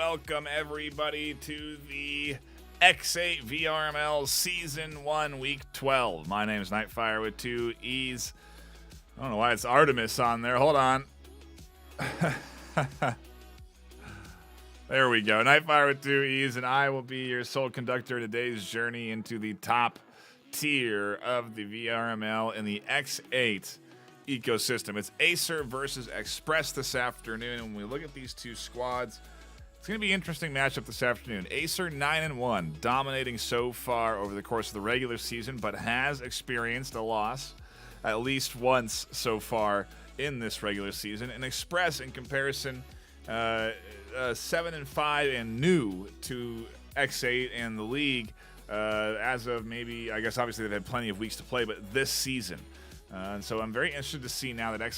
welcome everybody to the X8 VRML Season 1, Week 12. My name is Nightfire with 2 E's. I don't know why it's Artemis on there. Hold on. There we go. Nightfire with 2 E's, and I will be your sole conductor in today's journey into the top tier of the VRML in the X8 ecosystem. It's AESIR versus Xpress this afternoon, and when we look at these two squads, it's going to be an interesting matchup this afternoon. AESIR 9-1, dominating so far over the course of the regular season, but has experienced a loss at least once so far in this regular season. And Xpress, in comparison, 7-5 and new to X8 and the league as of maybe, I guess obviously they've had plenty of weeks to play, but this season. And so I'm very interested to see now that that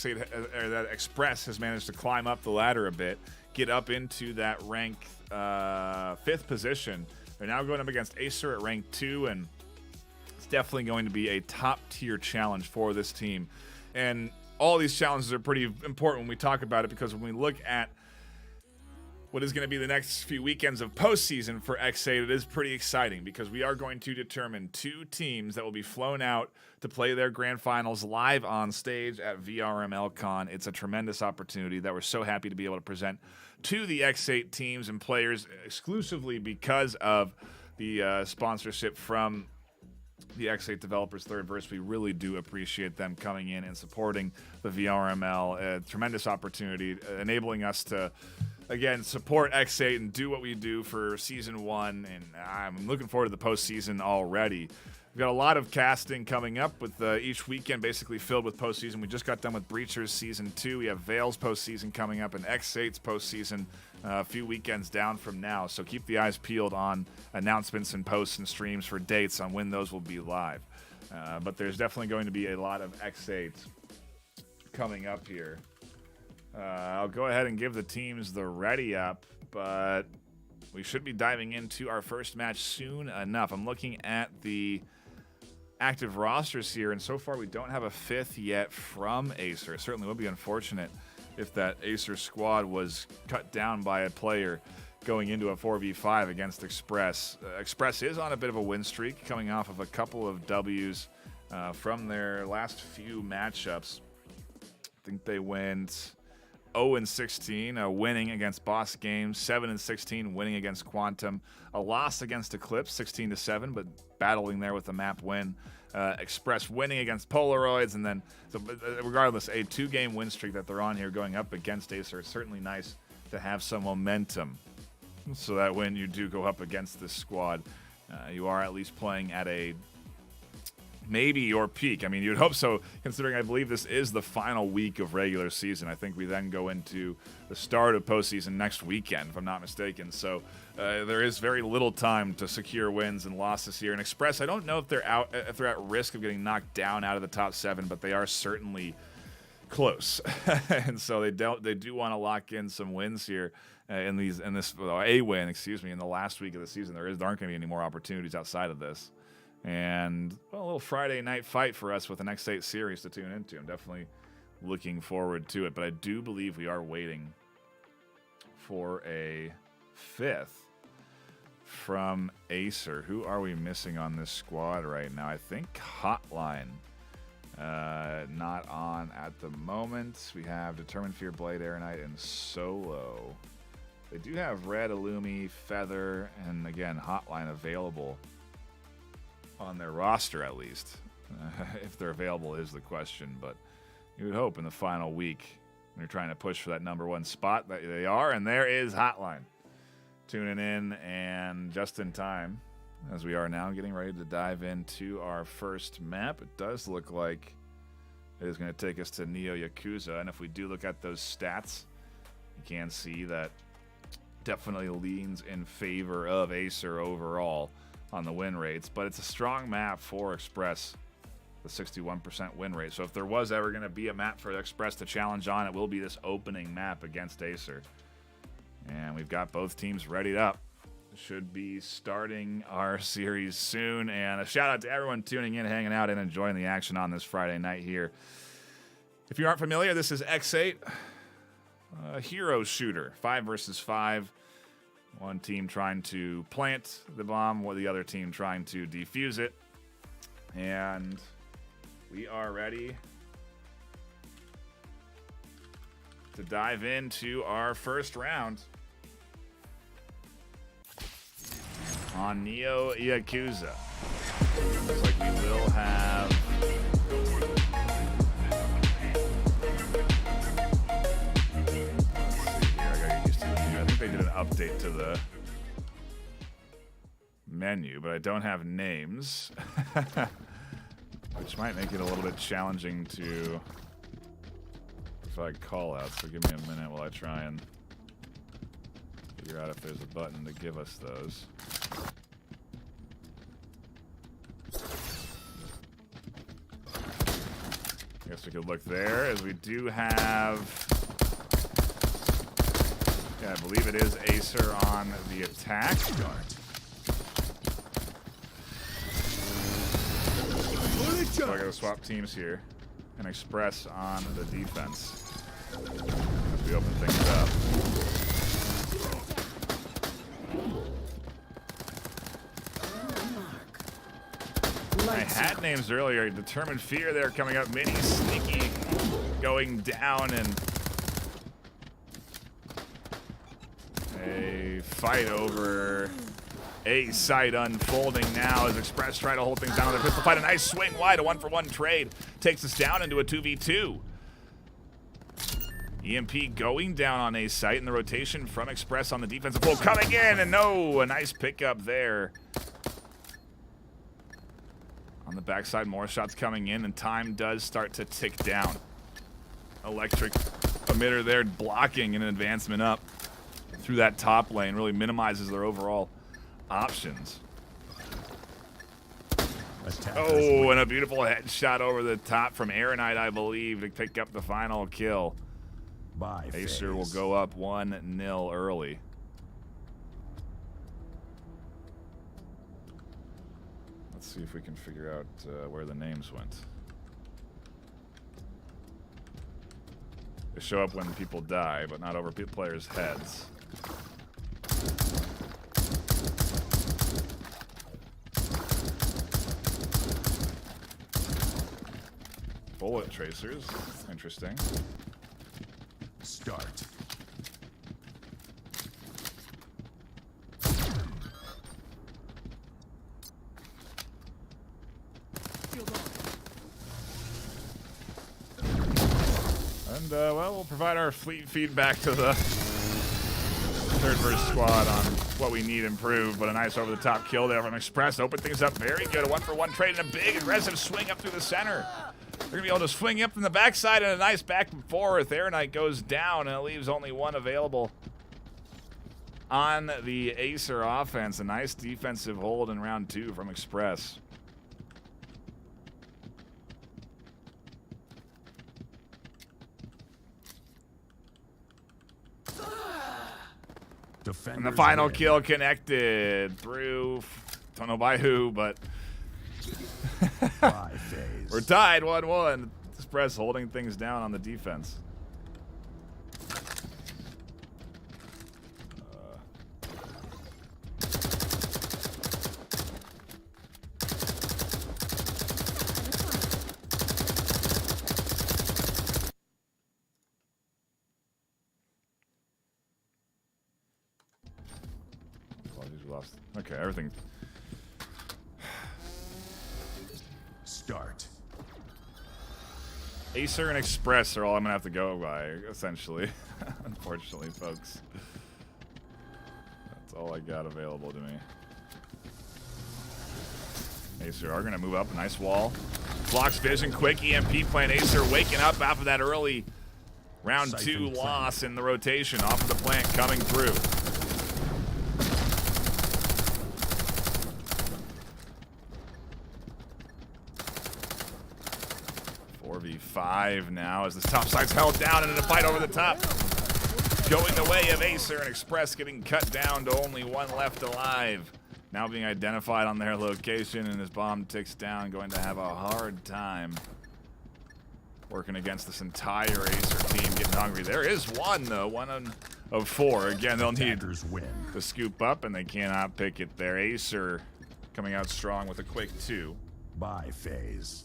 Xpress has managed to climb up the ladder a bit, get up into that rank 5th position. They're now going up against AESIR at rank 2, and it's definitely going to be a top tier challenge for this team. And all these challenges are pretty important when we talk about it, because when we look at what is going to be the next few weekends of postseason for X8, it is pretty exciting because we are going to determine 2 teams that will be flown out to play their grand finals live on stage at VRML Con. It's a tremendous opportunity that we're so happy to be able to present to the X8 teams and players exclusively because of the sponsorship from the X8 developers Third Verse. We really do appreciate them coming in and supporting the VRML. A tremendous opportunity, enabling us to again support X8 and do what we do for season 1, and I'm looking forward to the postseason already. We've got a lot of casting coming up with each weekend basically filled with postseason. We just got done with Breachers season 2. We have Veil's postseason coming up and X8's postseason a few weekends down from now. So keep the eyes peeled on announcements and posts and streams for dates on when those will be live. But there's definitely going to be a lot of X8 coming up here. I'll go ahead and give the teams the ready up, but we should be diving into our first match soon enough. I'm looking at the active rosters here, and so far we don't have a 5th yet from AESIR. It certainly would be unfortunate if that AESIR squad was cut down by a player going into a 4v5 against Xpress. Xpress is on a bit of a win streak, coming off of a couple of W's from their last few matchups. I think they went 0-16, winning against Boss Games, 7-16, winning against Quantum, a loss against Eclipse, 16-7, but battling there with a map win. Xpress winning against Polaroids, and then, so regardless, a 2-game win streak that they're on here going up against AESIR. It's certainly nice to have some momentum, so that when you do go up against this squad, you are at least playing at a maybe your peak. I mean, you'd hope so, considering I believe this is the final week of regular season. I think we then go into the start of postseason next weekend, if I'm not mistaken. So there is very little time to secure wins and losses here. And Xpress, I don't know if they're at risk of getting knocked down out of the top 7, but they are certainly close. And so they do want to lock in some wins here a win, in the last week of the season. There aren't going to be any more opportunities outside of this. And well, a little Friday night fight for us with the X8 series to tune into. I'm definitely looking forward to it, but I do believe we are waiting for a 5th from AESIR. Who are we missing on this squad right now? I think Hotline. Not on at the moment. We have Determined Fear, Blade, Air Knight, and Solo. They do have Red, Illumi, Feather, and again, Hotline available on their roster, at least. If they're available is the question, but you would hope in the final week when you're trying to push for that #1 spot that they are, and there is Hotline tuning in, and just in time as we are now getting ready to dive into our first map. It does look like it is going to take us to Neo Yakuza, and if we do look at those stats, you can see that definitely leans in favor of AESIR overall on the win rates, but it's a strong map for Xpress, the 61% win rate. So if there was ever going to be a map for Xpress to challenge on, it will be this opening map against AESIR. And we've got both teams readied up. Should be starting our series soon. And a shout out to everyone tuning in, hanging out, and enjoying the action on this Friday night here. If you aren't familiar, this is X8, a hero shooter, 5 versus 5. One team trying to plant the bomb, while the other team trying to defuse it. And we are ready to dive into our first round on Neo Yakuza. Looks like we will have they did an update to the menu, but I don't have names, which might make it a little bit challenging to provide call-outs. So give me a minute while I try and figure out if there's a button to give us those. I guess we could look there, as we do have... Yeah, I believe it is AESIR on the attack. So I gotta swap teams here. And Xpress on the defense. As we open things up. I had names earlier. Determined Fear there coming up. Mini Sneaky going down, and a fight over A site unfolding now as Xpress try to hold things down with their pistol fight. A nice swing wide, a 1-for-1 trade takes us down into a 2v2. EMP going down on A site, and the rotation from Xpress on the defensive pole coming in, and no, a nice pickup there. On the backside, more shots coming in, and time does start to tick down. Electric emitter there blocking an advancement up through that top lane, really minimizes their overall options. Oh, and a beautiful headshot over the top from Aeronite, I believe, to pick up the final kill. AESIR will go up 1-0 early. Let's see if we can figure out where the names went. They show up when people die, but not over players' heads. Bullet tracers, interesting. Start. And, well, we'll provide our fleet feedback to the third verse squad on what we need improved, but a nice over-the-top kill there from Xpress. Open things up very good. A 1-for-1 trade and a big aggressive swing up through the center. They're going to be able to swing up from the backside and a nice back and forth. Aeronite goes down, and it leaves only one available on the AESIR offense. A nice defensive hold in round 2 from Xpress. And the final kill connected through, don't know by who, but we're tied 1-1. Xpress holding things down on the defense. Okay, everything. Start. AESIR and Xpress are all I'm gonna have to go by, essentially. Unfortunately, folks. That's all I got available to me. AESIR are gonna move up, nice wall. Blocks vision, quick EMP plant. AESIR waking up after that early round 2 loss in the rotation. Off of the plant coming through. 4v5 now as this top side's held down and in a fight over the top. Going the way of AESIR, and Xpress getting cut down to only one left alive. Now being identified on their location, and his bomb ticks down, going to have a hard time working against this entire AESIR team, getting hungry. There is one, though. One of 4. Again, they'll need win. to scoop up, and they cannot pick it there. AESIR coming out strong with a quick 2. Bye phase.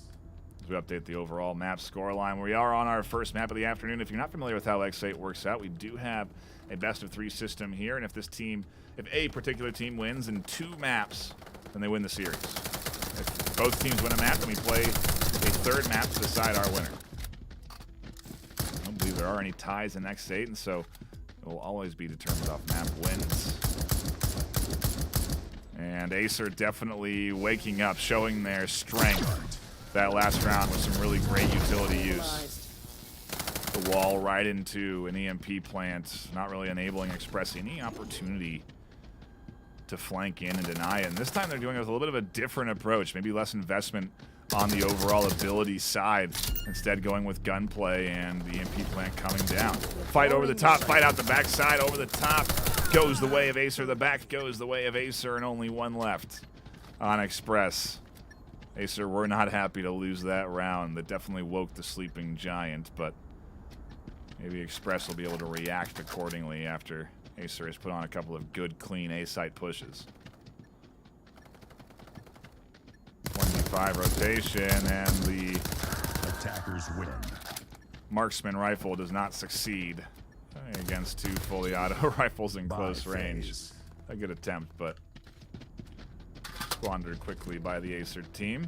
As we update the overall map scoreline, we are on our first map of the afternoon. If you're not familiar with how X8 works out, we do have a best-of-3 system here, and if a particular team wins in 2 maps, then they win the series. If both teams win a map, then we play a 3rd map to decide our winner. I don't believe there are any ties in X8, and so it will always be determined off map wins. And AESIR definitely waking up, showing their strength that last round with some really great utility use. The wall right into an EMP plant, not really enabling Xpress any opportunity to flank in and deny it. And this time they're doing it with a little bit of a different approach, maybe less investment on the overall ability side, instead going with gunplay and the EMP plant coming down. Fight over the top, fight out the backside, over the top. Goes the way of AESIR, the back goes the way of AESIR, and only 1 left on Xpress. AESIR were not happy to lose that round. That definitely woke the sleeping giant, but maybe Xpress will be able to react accordingly after AESIR has put on a couple of good, clean A-site pushes. 1v5 rotation, and the attackers win. marksman rifle does not succeed against 2 fully auto rifles in close range. A good attempt, but squandered quickly by the AESIR team.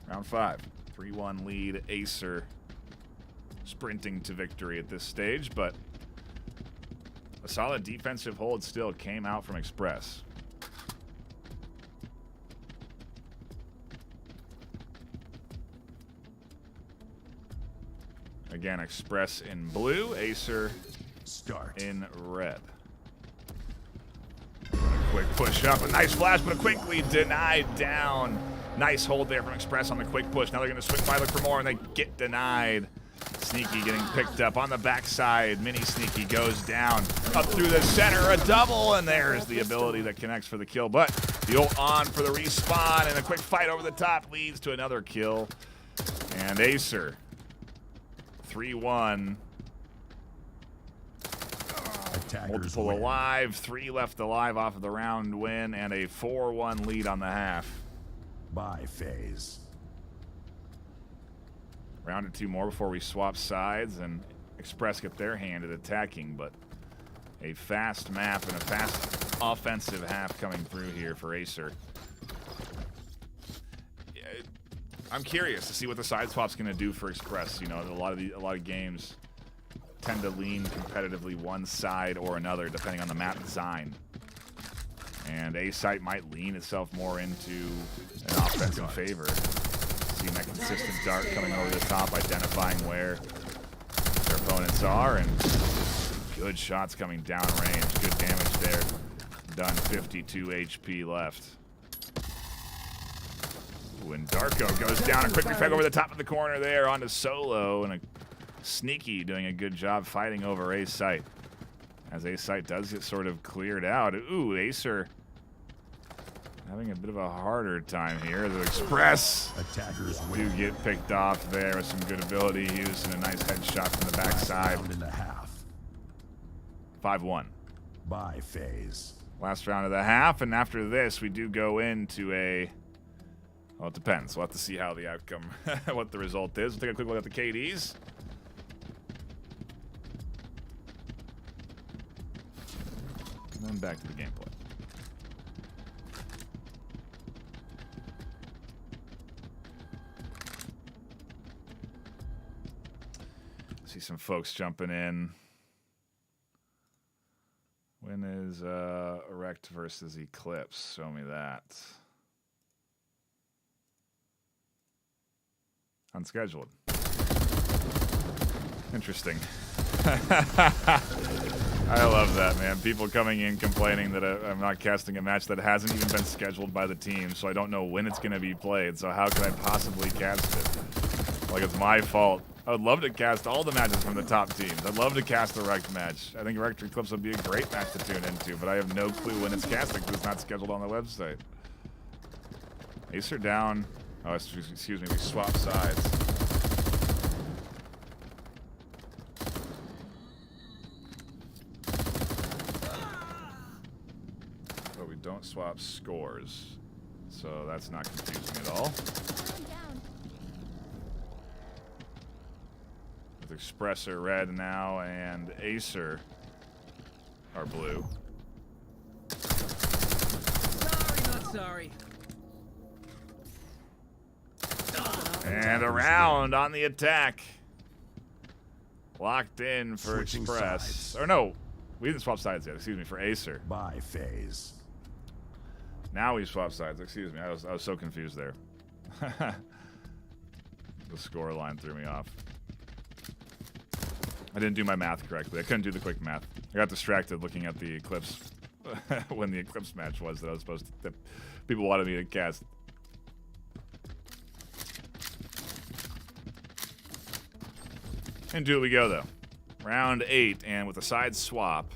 Round 5. 3-1 lead. AESIR sprinting to victory at this stage, but a solid defensive hold still came out from Xpress. Again, Xpress in blue, AESIR in red. A quick push up, a nice flash, but quickly denied down. Nice hold there from Xpress on the quick push. Now they're going to swing by, look for more, and they get denied. Sneaky getting picked up on the backside. Mini Sneaky goes down, up through the center, a double, and there's the ability that connects for the kill. But the ult on for the respawn, and a quick fight over the top leads to another kill. And AESIR 3-1. Multiple alive, 3 left alive off of the round win, and a 4-1 lead on the half. Bye phase. Round or 2 more before we swap sides and Xpress get their hand at attacking, but a fast map and a fast offensive half coming through here for AESIR. I'm curious to see what the side swap's going to do for Xpress. You know, a lot of games tend to lean competitively one side or another depending on the map design. And A-site might lean itself more into an offensive favor. Seeing that consistent dart coming over the top, identifying where their opponents are, and good shots coming downrange. Good damage there. Done. 52 HP left. Ooh, and Darko goes down and quickly fake over the top of the corner there onto Solo, and a Sneaky doing a good job fighting over A-site. As A-site does get sort of cleared out. Ooh, AESIR having a bit of a harder time here. The Xpress do get picked off there with some good ability use and a nice headshot from the backside. 5-1. Bye phase. Last round of the half, and after this, we do go into a... Well, it depends. We'll have to see how the outcome, what the result is. We'll take a quick look at the KDs. And then back to the gameplay. See some folks jumping in. When is Erect versus Eclipse? Show me that. Unscheduled. Interesting. I love that, man. People coming in complaining that I'm not casting a match that hasn't even been scheduled by the team, so I don't know when it's going to be played, so how could I possibly cast it? Like, it's my fault. I would love to cast all the matches from the top teams. I'd love to cast a Rect match. I think Rect Eclipse would be a great match to tune into, but I have no clue when it's casting because it's not scheduled on the website. AESIR down. Oh, excuse me, we swap sides. swap scores. So that's not confusing at all. With Xpress are red now and AESIR are blue. Sorry, not sorry. And around on the attack. Locked in for Switching Xpress. sides. Or no, we didn't swap sides yet. Excuse me, for AESIR. Buy phase. Now we swap sides. Excuse me, I was so confused there. The score line threw me off. I didn't do my math correctly. I couldn't do the quick math. I got distracted looking at the Eclipse when the Eclipse match was that I was supposed to. That people wanted me to cast. Into it we go, though. Round 8, and with a side swap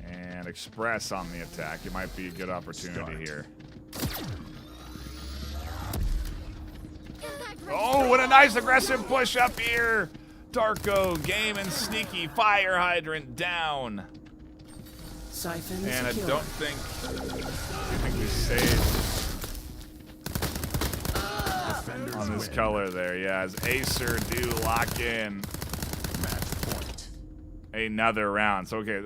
and Xpress on the attack, it might be a good opportunity here. Oh, what a nice aggressive push up here. Darko, game and sneaky, fire hydrant down. Siphon And I secure. don't think we saved Defenders on this win. color there. Yeah, as AESIR do lock in Match point. another round. So, okay.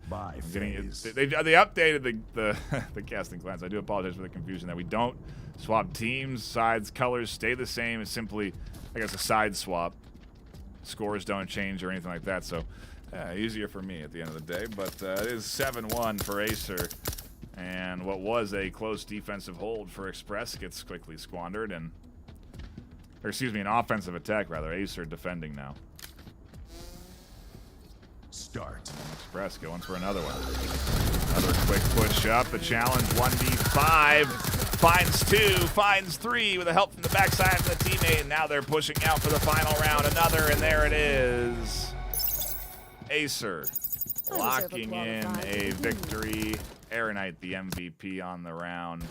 Buy I'm getting it. phase. They updated the the casting clans. I do apologize for the confusion that we don't swap teams, sides, colors stay the same. It's simply, I guess, a side swap. Scores don't change or anything like that. So easier for me at the end of the day. But it is 7-1 for AESIR, and what was a close defensive hold for Xpress gets quickly squandered, and or excuse me, an offensive attack rather. AESIR defending now. Start. Xpress going for another one. Another quick push up. The challenge 1v5. Finds 2, finds 3 with a help from the backside of the teammate. And now they're pushing out for the final round. Another, and there it is. AESIR locking in a victory. Aeronite, the MVP on the round.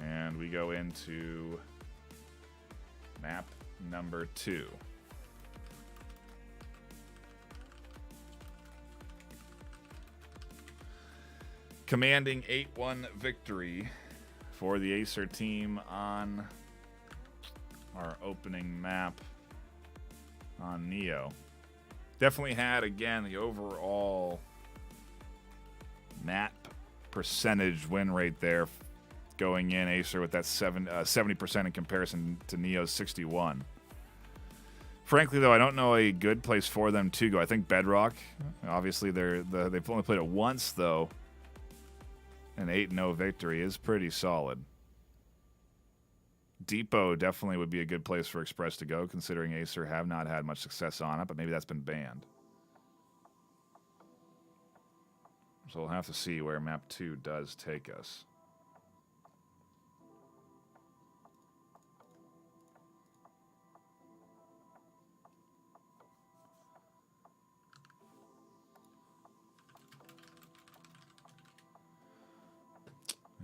And we go into map number 2. Commanding 8-1 victory for the AESIR team on our opening map on Neo. Definitely had, again, the overall map percentage win rate there going in. AESIR with that 70% in comparison to Neo's 61%. Frankly, though, I don't know a good place for them to go. I think Bedrock. Obviously, they've only played it once, though. An 8-0 victory is pretty solid. Depot definitely would be a good place for Xpress to go, considering AESIR have not had much success on it, but maybe that's been banned. So we'll have to see where map 2 does take us.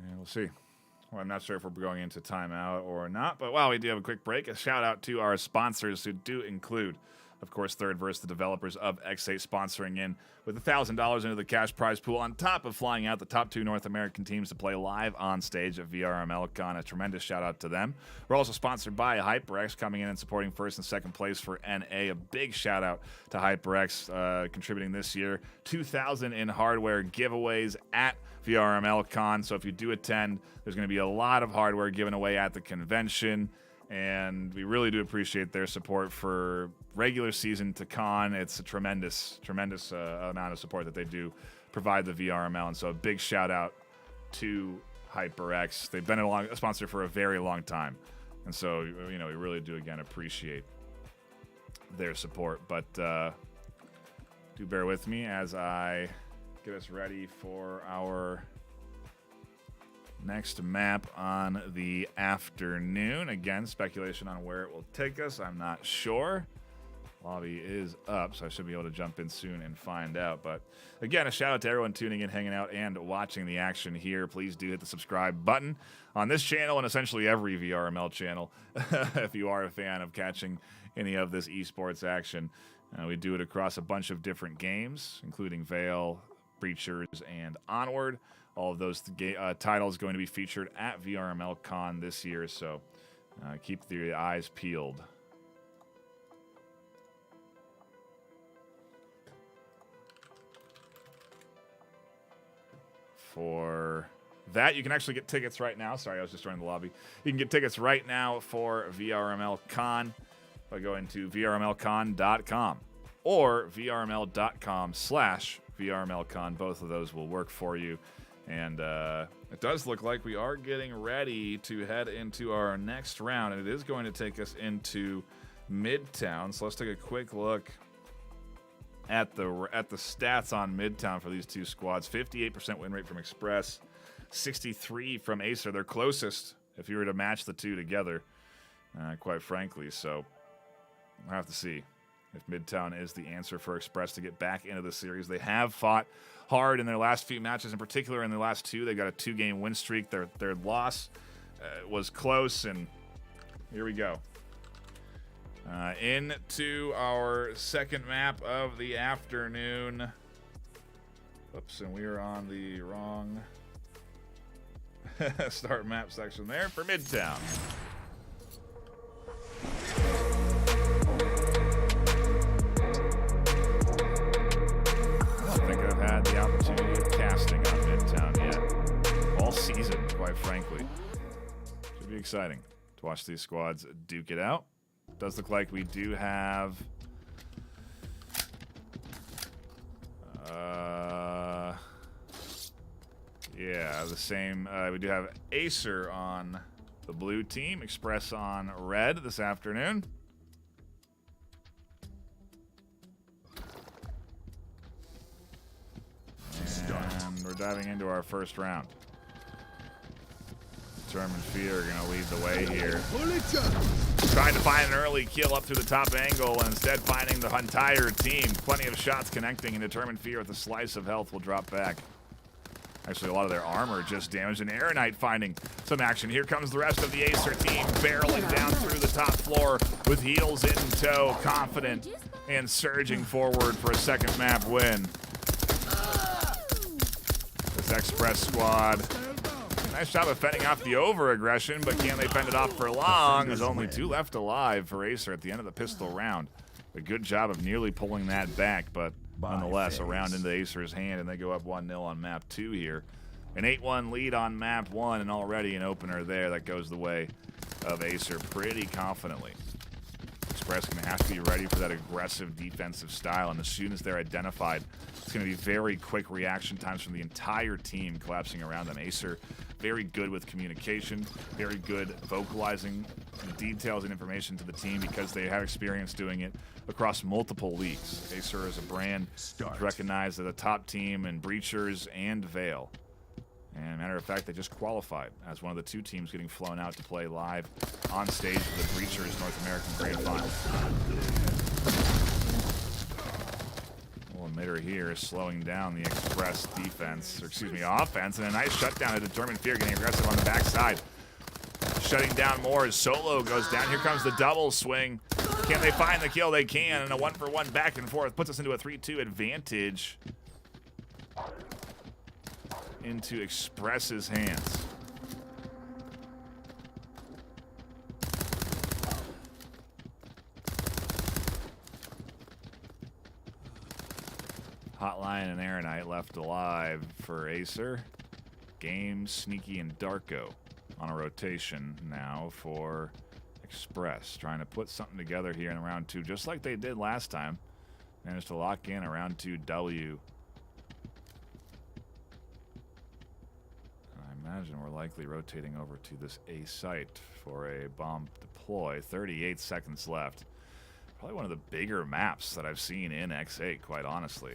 And we'll see. Well, I'm not sure if we're going into timeout or not, but while we do have a quick break, a shout out to our sponsors who do include, of course, Third Verse, the developers of X8, sponsoring in with $1,000 into the cash prize pool on top of flying out the top 2 North American teams to play live on stage at VRML Con. A tremendous shout out to them. We're also sponsored by HyperX, coming in and supporting first and second place for NA. A big shout out to HyperX contributing this year. 2,000 in hardware giveaways at VRML Con. So if you do attend, there's going to be a lot of hardware given away at the convention. And we really do appreciate their support for regular season to con. It's a tremendous amount of support that they do provide the VRML. And so a big shout out to HyperX. They've been a sponsor for a very long time. And so, we really do, again, appreciate their support. But do bear with me as I get us ready for our next map on the afternoon. Again, speculation on where it will take us. I'm not sure. Lobby is up, so I should be able to jump in soon and find out. But again, a shout out to everyone tuning in, hanging out, and watching the action here. Please do hit the subscribe button on this channel and essentially every VRML channel if you are a fan of catching any of this esports action. We do it across a bunch of different games, including Veil, Breachers, and Onward. All of those titles going to be featured at VRML Con this year, so keep the eyes peeled. For that, you can actually get tickets right now. Sorry, I was just joining the lobby. You can get tickets right now for VRML Con by going to vrmlcon.com or vrml.com/vrmlcon. Both of those will work for you. And it does look like we are getting ready to head into our next round, and it is going to take us into Midtown. So let's take a quick look at the stats on Midtown for these two squads. 58% win rate from Xpress, 63 from AESIR. They're closest if you were to match the two together, quite frankly. So we'll have to see if Midtown is the answer for Xpress to get back into the series. They have fought hard in their last few matches, in particular in their last two. They got a 2-game win streak. Their loss was close, and here we go. Into our second map of the afternoon. Oops, and we are on the wrong start map section there for Midtown. I don't think I've had the opportunity of casting on Midtown yet. All season, quite frankly. Should be exciting to watch these squads duke it out. Does look like we do have the same. We do have AESIR on the blue team, Xpress on red this afternoon. And we're diving into our first round. Determined Fear are going to lead the way here. Trying to find an early kill up through the top angle, and instead finding the entire team. Plenty of shots connecting, and Determined Fear with a slice of health will drop back. Actually, a lot of their armor just damaged, and Aeronite finding some action. Here comes the rest of the AESIR team, barreling down through the top floor with heels in tow, confident and surging forward for a second map win. This Xpress squad, nice job of fending off the over-aggression, but can they fend it off for long? There's only 2 left alive for AESIR at the end of the pistol round. A good job of nearly pulling that back, but nonetheless, a round into AESIR's hand, and they go up 1-0 on map 2 here. An 8-1 lead on map 1, and already an opener there that goes the way of AESIR pretty confidently. Xpress going to have to be ready for that aggressive defensive style, and as soon as they're identified, it's going to be very quick reaction times from the entire team collapsing around them. AESIR, very good with communication, very good vocalizing details and information to the team because they have experience doing it across multiple leagues. AESIR is a brand recognized as a top team in Breachers and Veil. And matter of fact, they just qualified as one of the 2 teams getting flown out to play live on stage for the Breachers North American Grand Final. Little emitter here slowing down the Xpress defense, or excuse me, offense, and a nice shutdown of Determined Fear getting aggressive on the backside. Shutting down more as Solo goes down. Here comes the double swing. Can they find the kill? They can, and a 1-for-1 back and forth puts us into a 3-2 advantage into Xpress's hands. Hotline and Aeronite left alive for AESIR. Game, Sneaky, and Darko on a rotation now for Xpress. Trying to put something together here in round 2, just like they did last time. Managed to lock in a round 2 W. I imagine we're likely rotating over to this A site for a bomb deploy. 38 seconds left. Probably one of the bigger maps that I've seen in X8, quite honestly.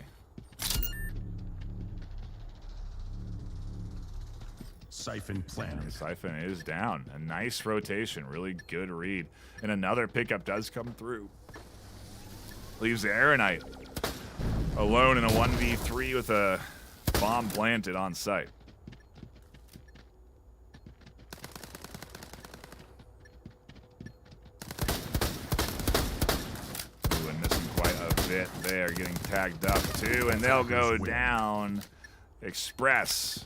Siphon planted. Siphon is down. A nice rotation. Really good read. And another pickup does come through. Leaves the Aeronite alone in a 1v3 with a bomb planted on site. Ooh, and missing quite a bit there, getting tagged up too, and they'll go down. Xpress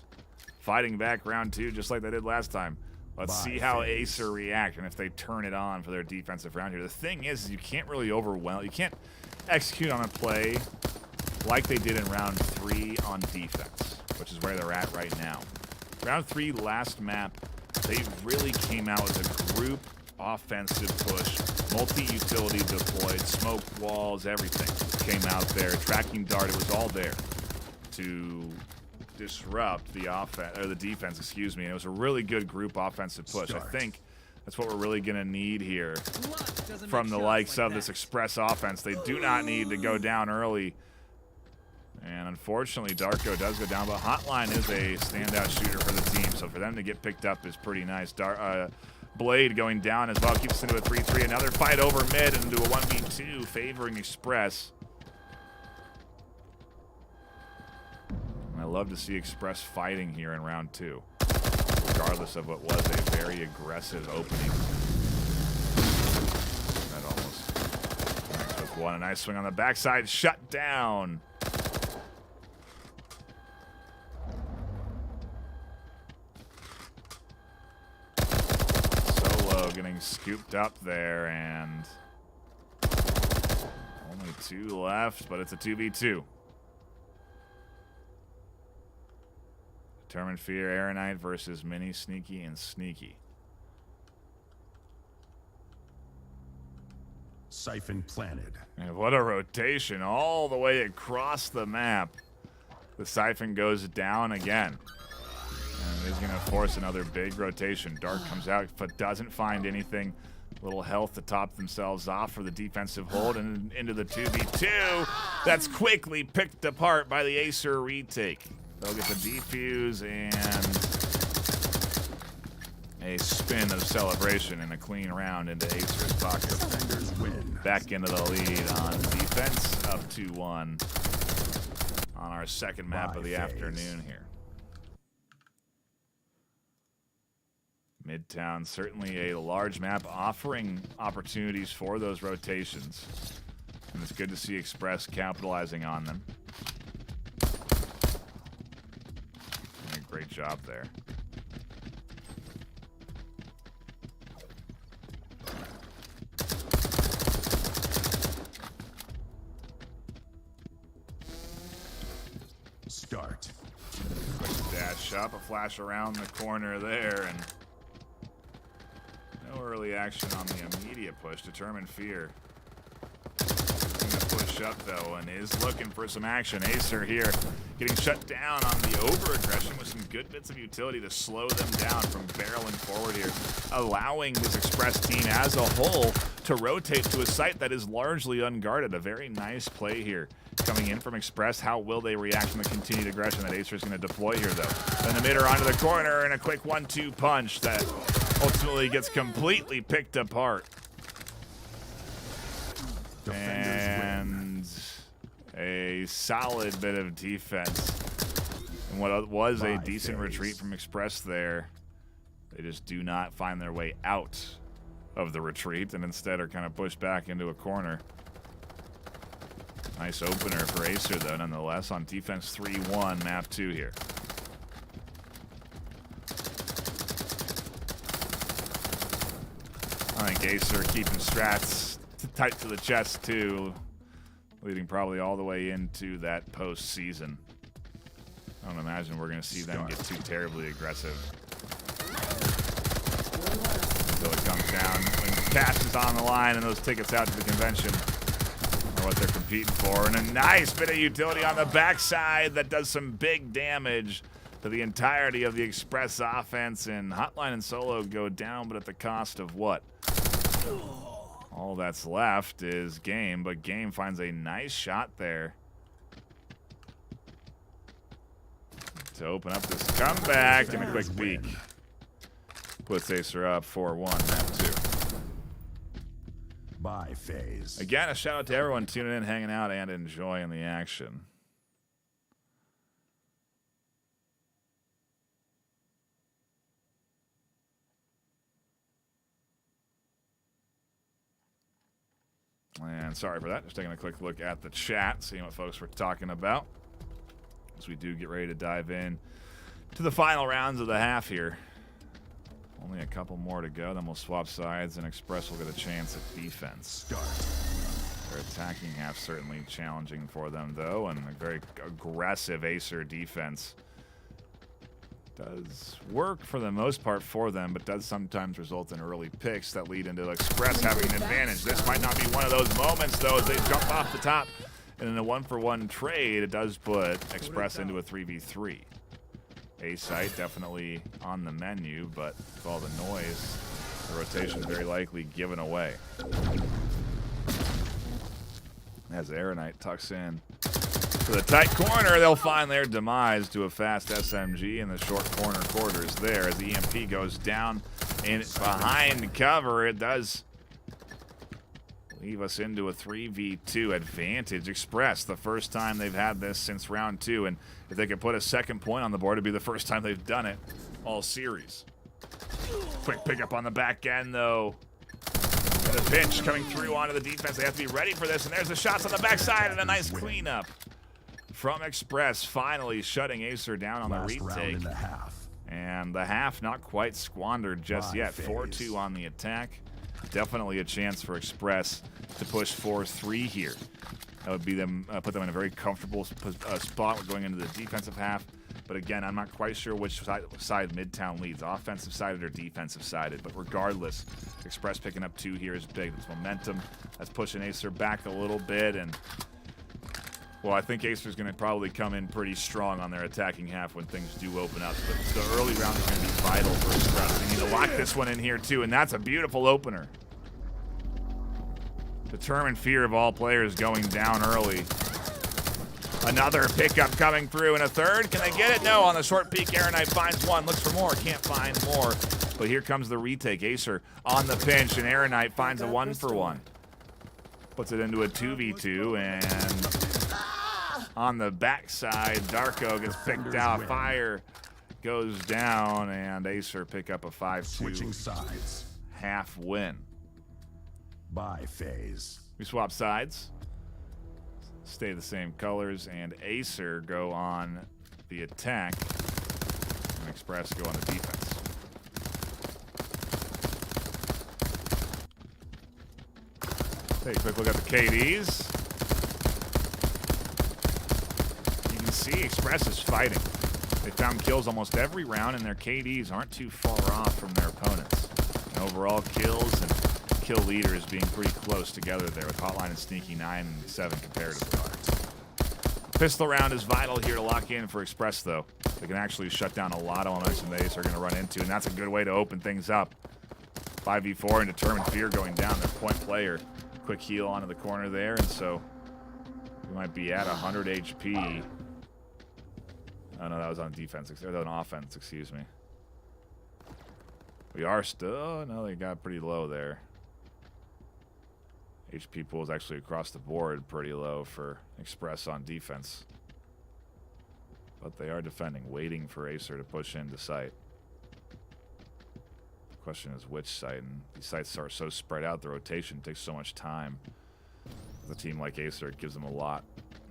fighting back round 2 just like they did last time. Let's see how AESIR react and if they turn it on for their defensive round here. The thing is you can't really overwhelm, you can't execute on a play like they did in round 3 on defense, which is where they're at right now. Round 3 last map, they really came out with a group offensive push, multi-utility deployed, smoke walls, everything came out there. Tracking dart, it was all there to disrupt the offense or the defense, excuse me. And it was a really good group offensive push. I think that's what we're really going to need here from the likes of this Xpress offense. They do not need to go down early. And unfortunately, Darko does go down, but Hotline is a standout shooter for the team. So for them to get picked up is pretty nice. Blade going down as well, keeps it into a 3-3. Another fight over mid and into a 1v2 favoring Xpress. I love to see Xpress fighting here in round 2, regardless of what was a very aggressive opening. That almost took one. A nice swing on the backside, shut down. Solo getting scooped up there, and only 2 left, but it's a 2v2. Determined Fear, Aeronite versus Mini, Sneaky, and Sneaky. Siphon planted. And what a rotation all the way across the map. The Siphon goes down again. And he's going to force another big rotation. Dark comes out, but doesn't find anything. Little health to top themselves off for the defensive hold and into the 2v2. That's quickly picked apart by the AESIR retake. They'll get the defuse and a spin of celebration and a clean round into AESIR's pocket. Defenders win. Back into the lead on defense, up 2-1 on our second map of the afternoon here. Midtown, certainly a large map offering opportunities for those rotations. And it's good to see Xpress capitalizing on them. Great job there. Start. Quick dash up, a flash around the corner there, and no early action on the immediate push. Determined Fear. Push up though, and is looking for some action. AESIR here getting shut down on the over-aggression with some good bits of utility to slow them down from barreling forward here, allowing this Xpress team as a whole to rotate to a site that is largely unguarded. A very nice play here coming in from Xpress. How will they react from the continued aggression that AESIR is going to deploy here though? Then the midder onto the corner and a quick 1-2 punch that ultimately gets completely picked apart. And a solid bit of defense. And what was a decent retreat from Xpress there, they just do not find their way out of the retreat and instead are kind of pushed back into a corner. Nice opener for AESIR though, nonetheless, on defense 3-1, map 2 here. I think AESIR keeping strats tight to the chest too, leading probably all the way into that postseason. I don't imagine we're going to see them get too terribly aggressive until it comes down. When cash is on the line and those tickets out to the convention are what they're competing for. And a nice bit of utility on the backside that does some big damage to the entirety of the Xpress offense. And Hotline and Solo go down, but at the cost of what? All that's left is Game, but Game finds a nice shot there to open up this comeback and a quick peek. Puts AESIR up 4-1, map 2. Buy phase. Again, a shout out to everyone tuning in, hanging out, and enjoying the action. And sorry for that. Just taking a quick look at the chat, seeing what folks were talking about. As we do get ready to dive in to the final rounds of the half here. Only a couple more to go, then we'll swap sides, and Xpress will get a chance at defense. Start. Their attacking half certainly challenging for them, though, and a very aggressive AESIR defense does work for the most part for them, but does sometimes result in early picks that lead into Xpress having an advantage. This might not be one of those moments, though, as they jump off the top. And in a 1-for-1 trade, it does put Xpress into a 3v3. A-site definitely on the menu, but with all the noise, the rotation very likely given away. As Aeronite tucks in to the tight corner, they'll find their demise to a fast SMG in the short corner quarters there. As the EMP goes down and behind cover, it does leave us into a 3v2 advantage. Xpress, the first time they've had this since round 2, and if they could put a second point on the board, it'd be the first time they've done it all series. Quick pickup on the back end, though. And the pinch coming through onto the defense. They have to be ready for this, and there's the shots on the backside, and a nice cleanup from Xpress, finally shutting AESIR down on the retake. And the half not quite squandered just yet. 4-2 on the attack. Definitely a chance for Xpress to push 4-3 here. That would be them, put them in a very comfortable spot going into the defensive half. But again, I'm not quite sure which side Midtown leads, offensive sided or defensive sided. But regardless, Xpress picking up 2 here is big. It's momentum. That's pushing AESIR back a little bit. And, well, I think AESIR is going to probably come in pretty strong on their attacking half when things do open up. But the early round is going to be vital for Xpress. They need to lock this one in here, too. And that's a beautiful opener. Determined fear of all players going down early. Another pickup coming through in a third. Can they get it? No. On the short peek, Aeronite finds one. Looks for more. Can't find more. But here comes the retake. AESIR on the pinch, and Aeronite finds a 1-for-1. Puts it into a 2v2, and on the backside, Darko gets picked out. Fire goes down, and AESIR pick up a 5-2 half win. Buy phase. We swap sides. Stay the same colors, and AESIR go on the attack, and Xpress go on the defense. Take a quick look at the KDs. You can see Xpress is fighting. They found kills almost every round, and their KDs aren't too far off from their opponents. And overall kills and kill leaders being pretty close together there, with Hotline and Sneaky 9 and 7 comparatively. Pistol round is vital here to lock in for Xpress, though. They can actually shut down a lot of momentum they are going to run into, and that's a good way to open things up. 5v4 and Determined Fear going down. Their point player. Quick heal onto the corner there, and so we might be at 100 HP. Oh, no, that was on defense. That was on offense, excuse me. We are still... No, they got pretty low there. HP pool is actually across the board pretty low for Xpress on defense. But they are defending, waiting for AESIR to push into site. The question is which site, and these sites are so spread out, the rotation takes so much time. With a team like AESIR, it gives them a lot.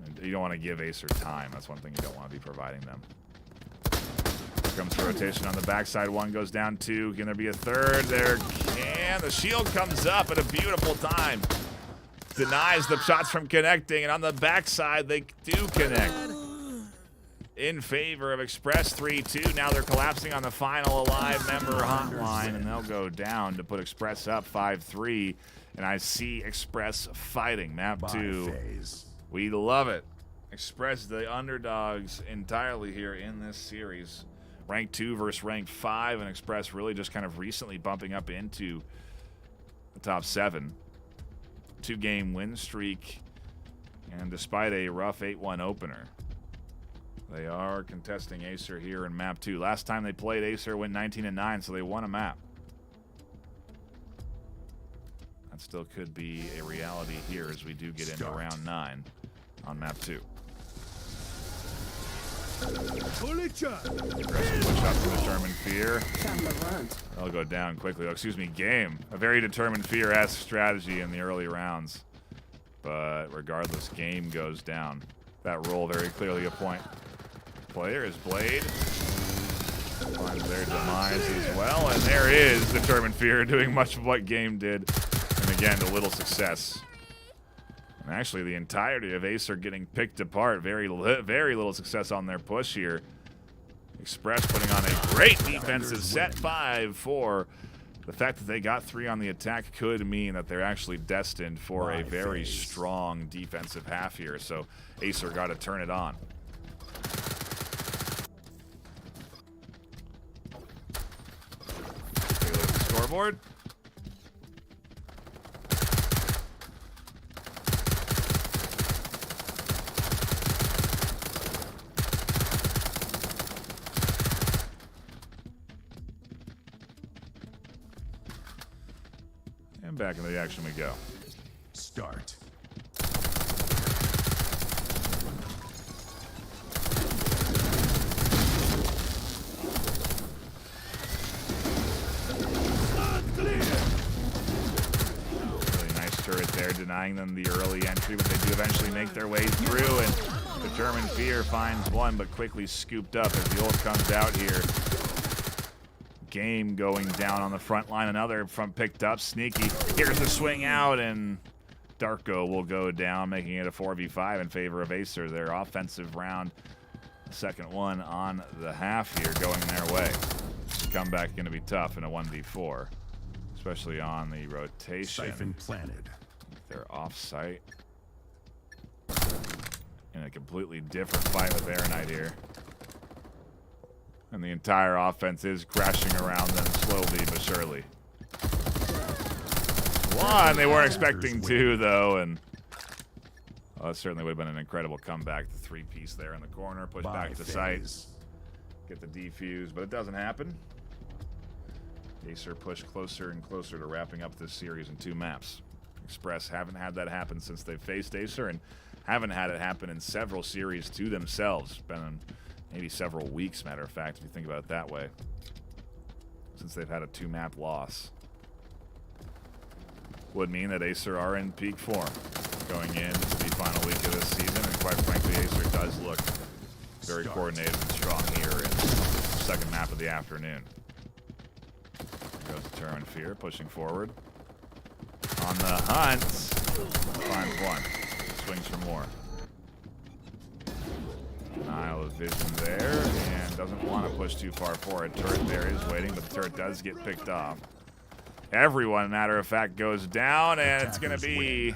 And you don't want to give AESIR time. That's one thing you don't want to be providing them. Here comes the rotation on the backside. 1 goes down, 2. Can there be a third? There can. The shield comes up at a beautiful time. Denies the shots from connecting, and on the backside, they do connect. In favor of Xpress 3-2. Now they're collapsing on the final alive member Hotline, and they'll go down to put Xpress up 5-3. And I see Xpress fighting. Map 2. We love it. Xpress, the underdogs entirely here in this series. Rank 2 versus rank 5, and Xpress really just kind of recently bumping up into the top 7. 2-game win streak, and despite a rough 8-1 opener, they are contesting AESIR here in map 2. Last time they played, AESIR went 19-9, so they won a map. That still could be a reality here as we do get into round 9 on map 2. Push up to the Determined Fear. They'll go down quickly. Oh, excuse me, Game. A very Determined Fear-esque strategy in the early rounds. But regardless, Game goes down. That roll very clearly a point. Player is Blade. Finds their demise as well. And there is Determined Fear doing much of what Game did. And again, to little success. And actually, the entirety of AESIR getting picked apart. Very little success on their push here. Xpress putting on a great defensive set 5-4. The fact that they got 3 on the attack could mean that they're actually destined for a very strong defensive half here. So AESIR got to turn it on. Take a look at the scoreboard. And back into the action we go. Start. Really nice turret there, denying them the early entry, but they do eventually make their way through, and Determined Fear finds one, but quickly scooped up as the ult comes out here. Game going down on the front line. Another front picked up. Sneaky. Here's the swing out, and Darko will go down, making it a 4v5 in favor of AESIR. Their offensive round, second one on the half here, going their way. The comeback going to be tough in a 1v4, especially on the rotation. Siphon planted. They're off-site in a completely different fight with Aeronite here. And the entire offense is crashing around them slowly but surely. One, they weren't expecting 2, though, and that certainly would have been an incredible comeback. The 3-piece there in the corner, push back to site, get the defuse, but it doesn't happen. AESIR push closer and closer to wrapping up this series in 2 maps. Xpress haven't had that happen since they faced AESIR, and haven't had it happen in several series to themselves. It's been maybe several weeks, matter of fact, if you think about it that way, since they've had a 2-map loss. Would mean that AESIR are in peak form going into the final week of this season, and quite frankly, AESIR does look very coordinated and strong here in the second map of the afternoon. There goes Determined Fear, pushing forward. On the hunt, finds one. Swings for more. Denial of vision there, and doesn't want to push too far forward. Turret there is waiting, but the turret does get picked off. Everyone, matter of fact, goes down, and it's going to be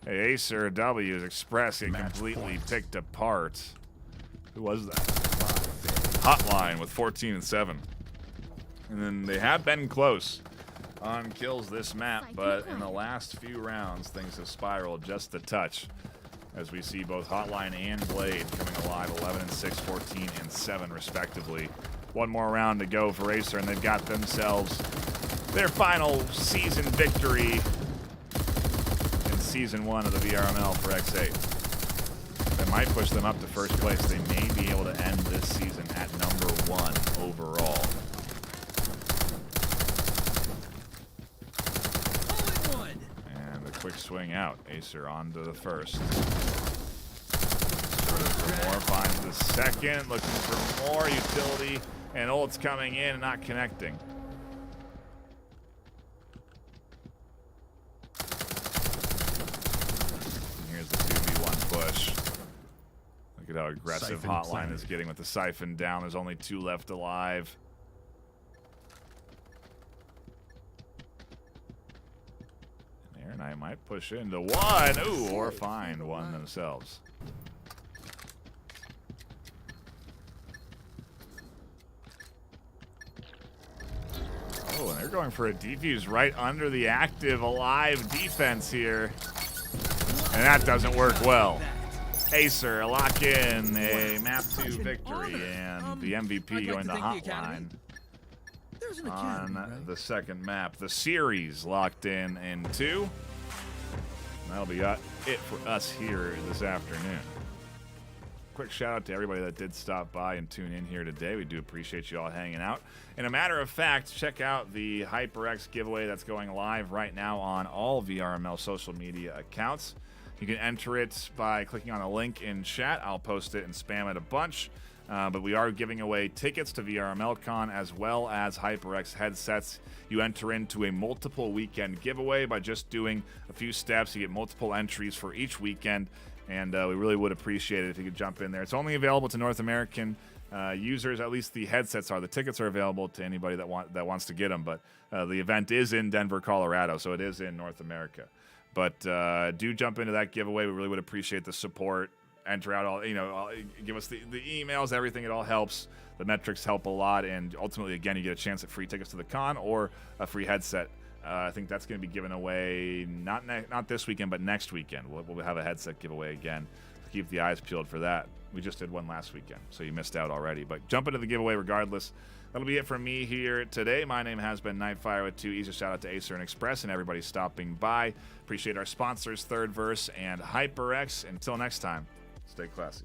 a AESIR W. Xpress get completely picked apart. Who was that? Hotline with 14 and 7. And then they have been close on kills this map, but in the last few rounds, things have spiraled just a touch, as we see both Hotline and Blade coming alive, 11 and 6, 14 and 7 respectively. One more round to go for AESIR, and they've got themselves their final season victory in Season 1 of the VRML for X8. That might push them up to first place. They may be able to end this season at number 1 overall. And a quick swing out. AESIR on to the first. More finds the second, looking for more utility, and ult's coming in and not connecting. And here's the 2v1 push. Look at how aggressive Hotline is getting with the Siphon down. There's only 2 left alive. And Aeronite might push into one. Ooh, or find one themselves. Oh, and they're going for a defuse right under the active, alive defense here. And that doesn't work well. AESIR lock in a map 2 victory, and the MVP going to Hotline. There's an academy, on right? the second map. The series locked in 2. That'll be it for us here this afternoon. Quick shout out to everybody that did stop by and tune in here today. We do appreciate you all hanging out. And a matter of fact, check out the HyperX giveaway that's going live right now on all VRML social media accounts. You can enter it by clicking on a link in chat. I'll post it and spam it a bunch. But we are giving away tickets to VRMLCon as well as HyperX headsets. You enter into a multiple weekend giveaway by just doing a few steps. You get multiple entries for each weekend, and we really would appreciate it if you could jump in there. It's only available to North American users. At least the headsets are. The tickets are available to anybody that wants to get them. But the event is in Denver, Colorado, so it is in North America. But do jump into that giveaway. We really would appreciate the support. Enter out all, give us the emails, everything. It all helps. The metrics help a lot, and ultimately, again, you get a chance at free tickets to the con or a free headset. I think that's going to be given away not this weekend, but next weekend. We'll have a headset giveaway again. Keep the eyes peeled for that. We just did one last weekend, so you missed out already. But jump into the giveaway regardless. That'll be it from me here today. My name has been Nightfire with 2 E's. A shout out to AESIR and Xpress and everybody stopping by. Appreciate our sponsors, Third Verse and HyperX. Until next time, stay classy.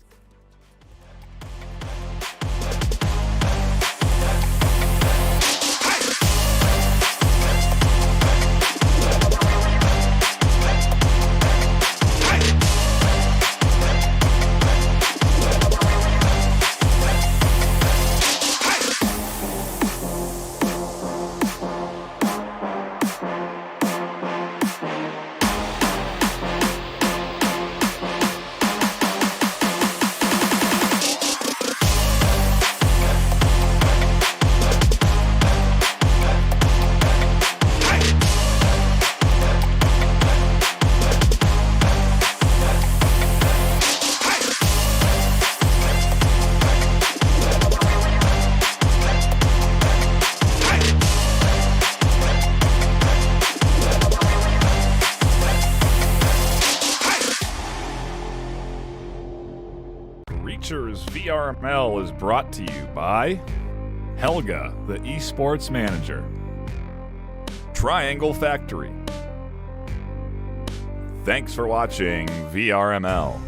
VRML is brought to you by Helga, the esports manager, Triangle Factory. Thanks for watching VRML.